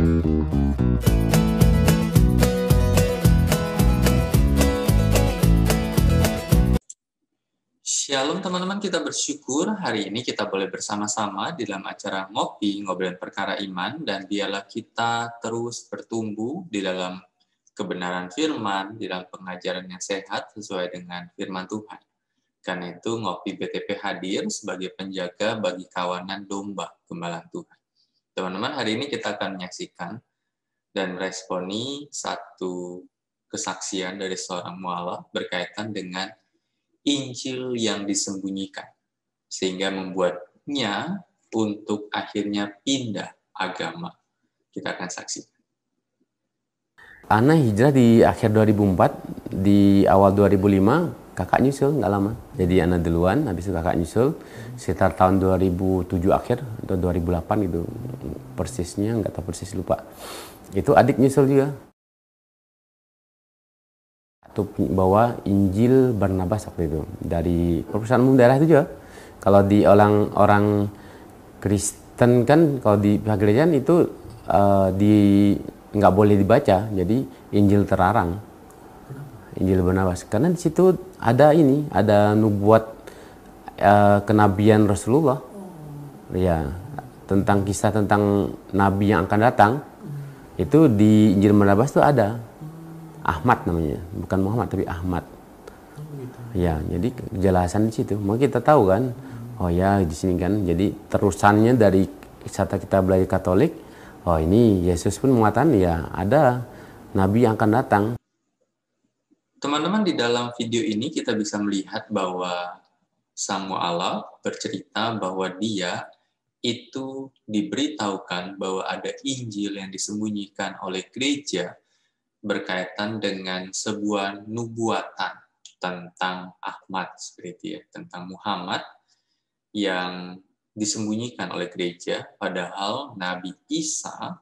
Shalom teman-teman, kita bersyukur hari ini kita boleh bersama-sama di dalam acara Ngopi, Ngobrolin Perkara Iman, dan biarlah kita terus bertumbuh di dalam kebenaran firman, di dalam pengajaran yang sehat sesuai dengan firman Tuhan. Karena itu Ngopi BTP hadir sebagai penjaga bagi kawanan domba gembala Tuhan. Teman-teman, hari ini kita akan menyaksikan dan meresponi satu kesaksian dari seorang mualaf berkaitan dengan Injil yang disembunyikan, sehingga membuatnya untuk akhirnya pindah agama. Kita akan saksikan. Ana hijrah di akhir 2004, di awal 2005 kakak nyusul, nggak lama. Jadi Ana duluan, habis itu kakak nyusul. Sekitar tahun 2007 akhir atau 2008 gitu, persisnya nggak tahu persis, lupa. Itu adik nyusul juga. Itu bawa Injil Barnabas waktu itu dari perpustakaan umum daerah itu juga. Kalau di orang Kristen kan, kalau di pihak gereja itu nggak boleh dibaca, jadi Injil terlarang. Injil Barnabas karena di situ ada nubuat kenabian Rasulullah, ya, tentang kisah tentang nabi yang akan datang. Itu di Injil Barnabas itu ada. Ahmad namanya, bukan Muhammad tapi Ahmad. Ya, jadi kejelasan di situ. Mungkin kita tahu kan, oh ya di sini kan. Jadi terusannya dari saat kita belajar Katolik, oh ini Yesus pun mengatakan ya ada Nabi yang akan datang. Teman-teman, di dalam video ini kita bisa melihat bahwa sang mualaf bercerita bahwa dia itu diberitahukan bahwa ada Injil yang disembunyikan oleh gereja berkaitan dengan sebuah nubuatan tentang Ahmad, seperti ya, tentang Muhammad yang disembunyikan oleh gereja, padahal Nabi Isa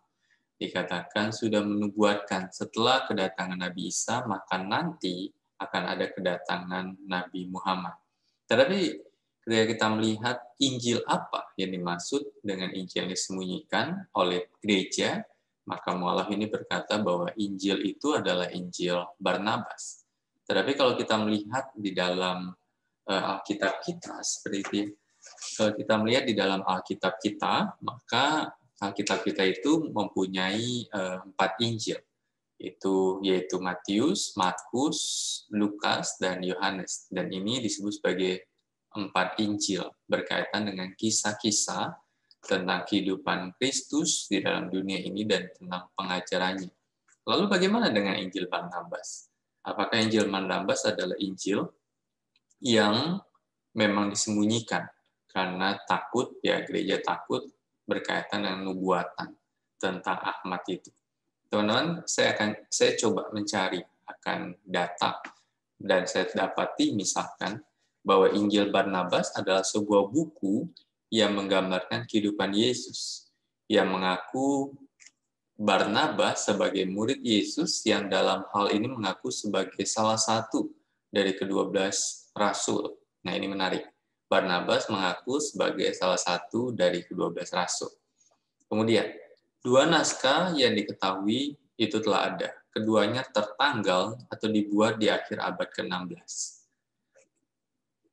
dikatakan sudah menubuatkan setelah kedatangan Nabi Isa, maka nanti akan ada kedatangan Nabi Muhammad. Tetapi ketika kita melihat Injil apa yang dimaksud dengan Injil yang disembunyikan oleh gereja, maka mualaf ini berkata bahwa Injil itu adalah Injil Barnabas. Tetapi kalau kita melihat di dalam Alkitab kita, seperti kalau kita melihat di dalam Alkitab kita, maka Alkitab kita itu mempunyai 4 Injil, yaitu Matius, Markus, Lukas, dan Yohanes. Dan ini disebut sebagai 4 Injil berkaitan dengan kisah-kisah tentang kehidupan Kristus di dalam dunia ini dan tentang pengajarannya. Lalu bagaimana dengan Injil Barnabas? Apakah Injil Barnabas adalah Injil yang memang disembunyikan karena takut, ya gereja takut berkaitan dengan nubuatan tentang Ahmad itu? Teman-teman, saya coba mencari akan data dan saya dapati misalkan bahwa Injil Barnabas adalah sebuah buku yang menggambarkan kehidupan Yesus, yang mengaku Barnabas sebagai murid Yesus, yang dalam hal ini mengaku sebagai salah satu dari ke-12 rasul. Nah, ini menarik. Barnabas mengaku sebagai salah satu dari ke-12 rasul. Kemudian, 2 naskah yang diketahui itu telah ada. Keduanya tertanggal atau dibuat di akhir abad ke-16.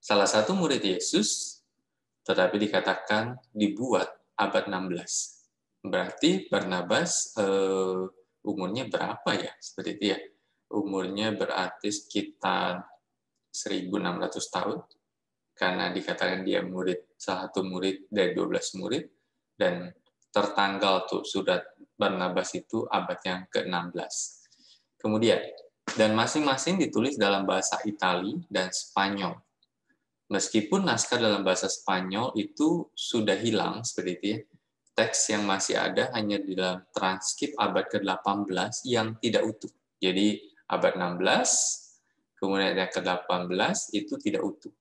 Salah satu murid Yesus, tetapi dikatakan dibuat abad 16. Berarti Barnabas umurnya berapa ya? Seperti itu ya. Umurnya berarti sekitar 1.600 tahun. Karena dikatakan dia salah satu murid dari 12 murid. Dan tertanggal tuh surat Barnabas itu abad yang ke-16. Kemudian, dan masing-masing ditulis dalam bahasa Itali dan Spanyol. Meskipun naskah dalam bahasa Spanyol itu sudah hilang, seperti itu ya, teks yang masih ada hanya di dalam transkrip abad ke-18 yang tidak utuh. Jadi abad 16, kemudian yang ke-18 itu tidak utuh.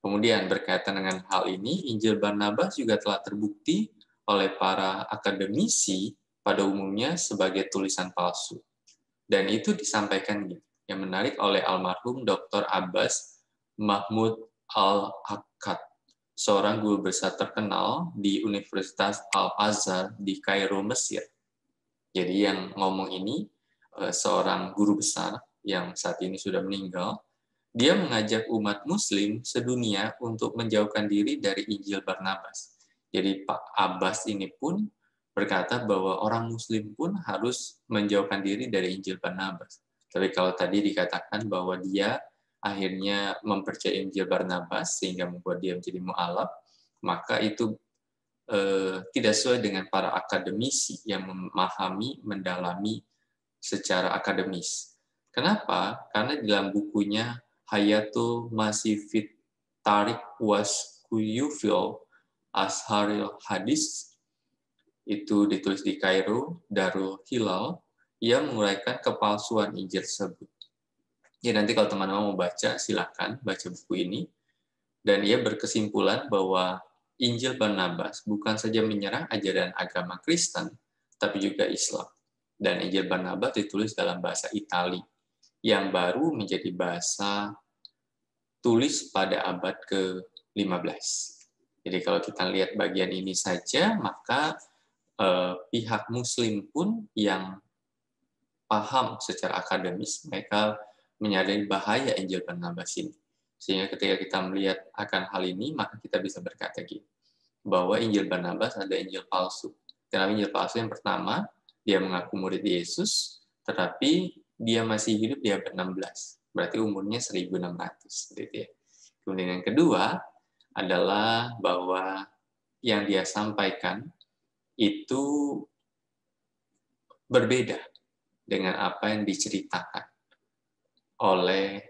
Kemudian berkaitan dengan hal ini, Injil Barnabas juga telah terbukti oleh para akademisi pada umumnya sebagai tulisan palsu. Dan itu disampaikan yang menarik oleh almarhum Dr. Abbas Mahmud Al-Akkad, seorang guru besar terkenal di Universitas Al-Azhar di Kairo, Mesir. Jadi yang ngomong ini seorang guru besar yang saat ini sudah meninggal. Dia mengajak umat Muslim sedunia untuk menjauhkan diri dari Injil Barnabas. Jadi Pak Abbas ini pun berkata bahwa orang Muslim pun harus menjauhkan diri dari Injil Barnabas. Tapi kalau tadi dikatakan bahwa dia akhirnya mempercayai Injil Barnabas sehingga membuat dia menjadi mu'alaf, maka itu tidak sesuai dengan para akademisi yang memahami, mendalami secara akademis. Kenapa? Karena di dalam bukunya Hayatul Masifit Tarik was Kuyufil Asharil Hadis, itu ditulis di Kairo, Darul Hilal, ia menguraikan kepalsuan Injil tersebut. Ya, nanti kalau teman-teman mau baca, silakan baca buku ini. Dan ia berkesimpulan bahwa Injil Barnabas bukan saja menyerang ajaran agama Kristen, tapi juga Islam. Dan Injil Barnabas ditulis dalam bahasa Itali, yang baru menjadi bahasa tulis pada abad ke-15. Jadi kalau kita lihat bagian ini saja, maka pihak Muslim pun yang paham secara akademis, mereka menyadari bahaya Injil Barnabas ini. Sehingga ketika kita melihat akan hal ini, maka kita bisa berkata gini, bahwa Injil Barnabas ada Injil palsu. Dalam Injil palsu yang pertama, dia mengaku murid Yesus, tetapi dia masih hidup di abad 16. Berarti umurnya 1600. Gitu ya. Kemudian yang kedua adalah bahwa yang dia sampaikan itu berbeda dengan apa yang diceritakan oleh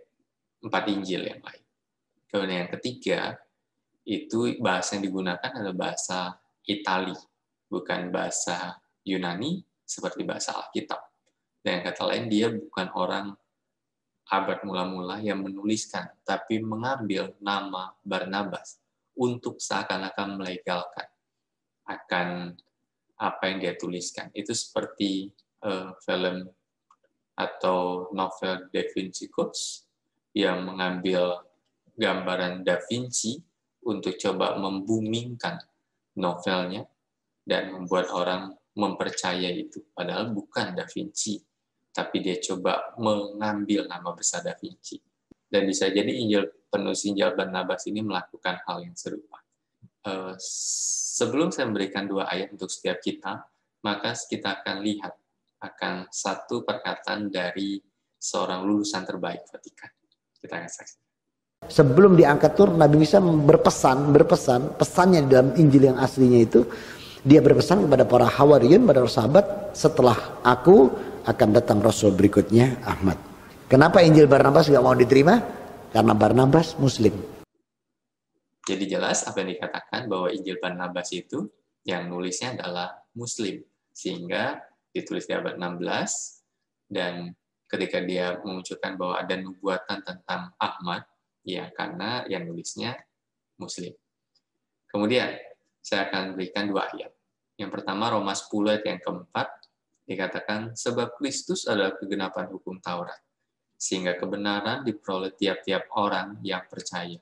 4 Injil yang lain. Kemudian yang ketiga, itu bahasa yang digunakan adalah bahasa Itali, bukan bahasa Yunani seperti bahasa Alkitab. Dan kata lain, dia bukan orang abad mula-mula yang menuliskan, tapi mengambil nama Barnabas untuk seakan-akan melegalkan akan apa yang dia tuliskan. Itu seperti film atau novel Da Vinci Code yang mengambil gambaran Da Vinci untuk coba membumingkan novelnya dan membuat orang mempercayai itu. Padahal bukan Da Vinci, tapi dia coba mengambil nama besar Da Vinci. Dan bisa jadi penulis Injil Barnabas ini melakukan hal yang serupa. Sebelum saya memberikan 2 ayat untuk setiap kita, maka kita akan lihat akan satu perkataan dari seorang lulusan terbaik Vatikan. Kita akan saksikan. Sebelum diangkat turun, Nabi Isa pesannya di dalam Injil yang aslinya itu, dia berpesan kepada para Hawariyun, pada sahabat, setelah aku akan datang Rasul berikutnya, Ahmad. Kenapa Injil Barnabas nggak mau diterima? Karena Barnabas Muslim. Jadi jelas apa yang dikatakan bahwa Injil Barnabas itu yang nulisnya adalah Muslim, sehingga ditulis di abad 16, dan ketika dia menunjukkan bahwa ada nubuatan tentang Ahmad, ya karena yang nulisnya Muslim. Kemudian saya akan berikan 2 ayat. Yang pertama Roma 10 ayat yang keempat, dikatakan sebab Kristus adalah kegenapan hukum Taurat, sehingga kebenaran diperoleh tiap-tiap orang yang percaya.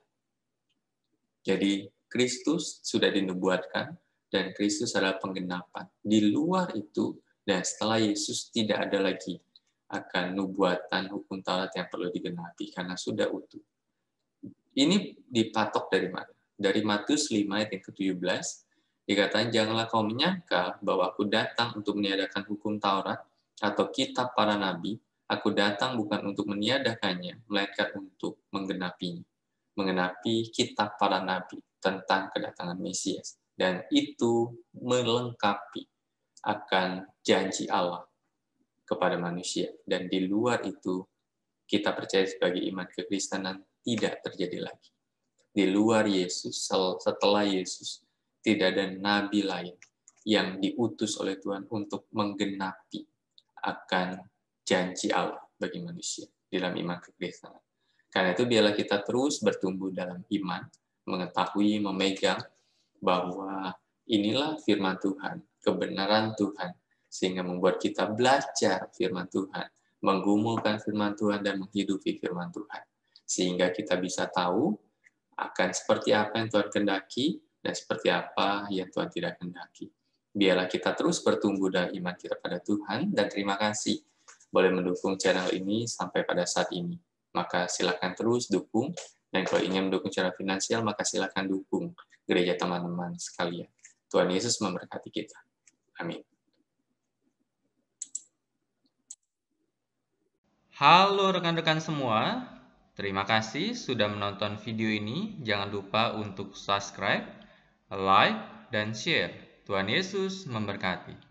Jadi Kristus sudah dinubuatkan dan Kristus adalah penggenapan. Di luar itu dan setelah Yesus tidak ada lagi akan nubuatan hukum Taurat yang perlu digenapi karena sudah utuh. Ini dipatok dari mana? Dari Matius 5 ayat yang ke-17 dikatakan janganlah kau menyangka bahwa aku datang untuk meniadakan hukum Taurat atau kitab para nabi. Aku datang bukan untuk meniadakannya, melainkan untuk menggenapinya. Mengenapi kitab para nabi tentang kedatangan Mesias. Dan itu melengkapi akan janji Allah kepada manusia. Dan di luar itu, kita percaya sebagai iman kekristenan tidak terjadi lagi. Di luar Yesus, setelah Yesus, tidak ada nabi lain yang diutus oleh Tuhan untuk menggenapi akan janji Allah bagi manusia dalam iman kekristenan. Karena itu biarlah kita terus bertumbuh dalam iman, mengetahui, memegang bahwa inilah firman Tuhan, kebenaran Tuhan, sehingga membuat kita belajar firman Tuhan, menggumulkan firman Tuhan dan menghidupi firman Tuhan. Sehingga kita bisa tahu akan seperti apa yang Tuhan kehendaki dan seperti apa yang Tuhan tidak kehendaki. Biarlah kita terus bertumbuh dalam iman kita pada Tuhan, dan terima kasih boleh mendukung channel ini sampai pada saat ini. Maka silakan terus dukung, dan kalau ingin mendukung secara finansial, maka silakan dukung gereja teman-teman sekalian. Tuhan Yesus memberkati kita. Amin. Halo rekan-rekan semua, terima kasih sudah menonton video ini. Jangan lupa untuk subscribe, like, dan share. Tuhan Yesus memberkati.